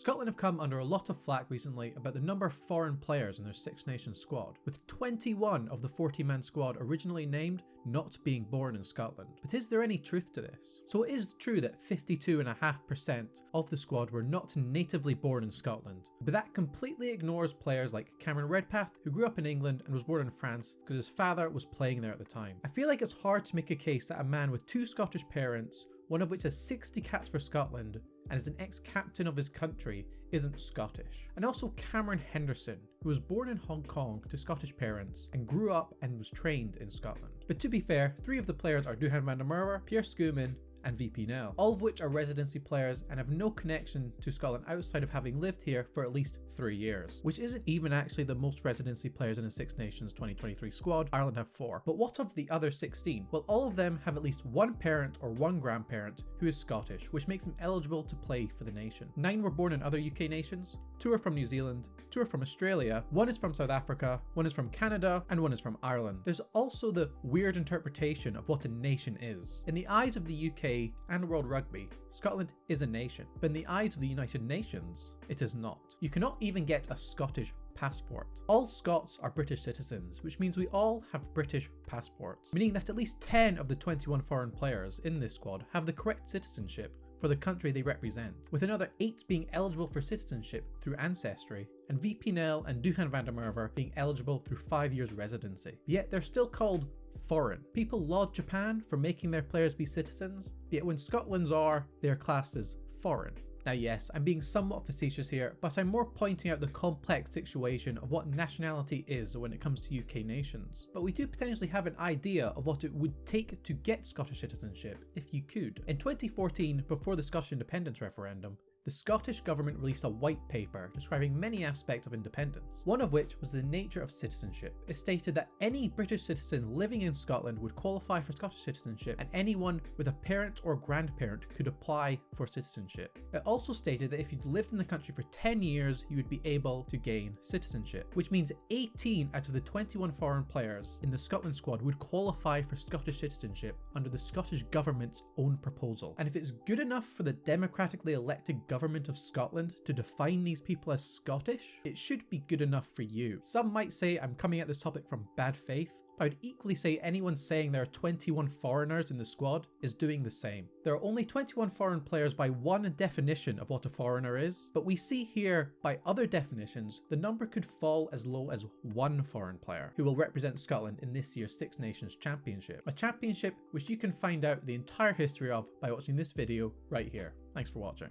Scotland have come under a lot of flack recently about the number of foreign players in their Six Nations squad, with 21 of the 40-man squad originally named not being born in Scotland. But is there any truth to this? So it is true that 52.5% of the squad were not natively born in Scotland, but that completely ignores players like Cameron Redpath, who grew up in England and was born in France because his father was playing there at the time. I feel like it's hard to make a case that a man with two Scottish parents, one of which has 60 caps for Scotland and is an ex-captain of his country, isn't Scottish. And also Cameron Henderson, who was born in Hong Kong to Scottish parents and grew up and was trained in Scotland. But to be fair, 3 of the players are Duhan van der Merwe, Peirre Schoemann and VP Nel, all of which are residency players and have no connection to Scotland outside of having lived here for at least 3 years, which isn't even actually the most residency players in a Six Nations 2023 squad. Ireland have 4. But what of the other 16? Well, all of them have at least one parent or one grandparent who is Scottish, which makes them eligible to play for the nation. 9 were born in other UK nations, 2 are from New Zealand, 2 are from Australia, 1 is from South Africa, 1 is from Canada, and 1 is from Ireland. There's also the weird interpretation of what a nation is. In the eyes of the UK and World Rugby, Scotland is a nation, but in the eyes of the United Nations, it is not. You cannot even get a Scottish passport. All Scots are British citizens, which means we all have British passports, meaning that at least 10 of the 21 foreign players in this squad have the correct citizenship for the country they represent, with another 8 being eligible for citizenship through ancestry, and VP Nel and Duhan van der Merwe being eligible through 5 years residency. Yet they're still called foreign. People laud Japan for making their players be citizens, yet when Scotland's are, they are classed as foreign. Now yes, I'm being somewhat facetious here, but I'm more pointing out the complex situation of what nationality is when it comes to UK nations. But we do potentially have an idea of what it would take to get Scottish citizenship if you could. In 2014, before the Scottish independence referendum, the Scottish government released a white paper describing many aspects of independence, one of which was the nature of citizenship. It stated that any British citizen living in Scotland would qualify for Scottish citizenship, and anyone with a parent or grandparent could apply for citizenship. It also stated that if you'd lived in the country for 10 years, you would be able to gain citizenship, which means 18 out of the 21 foreign players in the Scotland squad would qualify for Scottish citizenship under the Scottish government's own proposal. And if it's good enough for the democratically elected government of Scotland to define these people as Scottish, it should be good enough for you. Some might say I'm coming at this topic from bad faith, but I would equally say anyone saying there are 21 foreigners in the squad is doing the same. There are only 21 foreign players by one definition of what a foreigner is, but we see here by other definitions the number could fall as low as 1 foreign player who will represent Scotland in this year's Six Nations Championship. A championship which you can find out the entire history of by watching this video right here. Thanks for watching.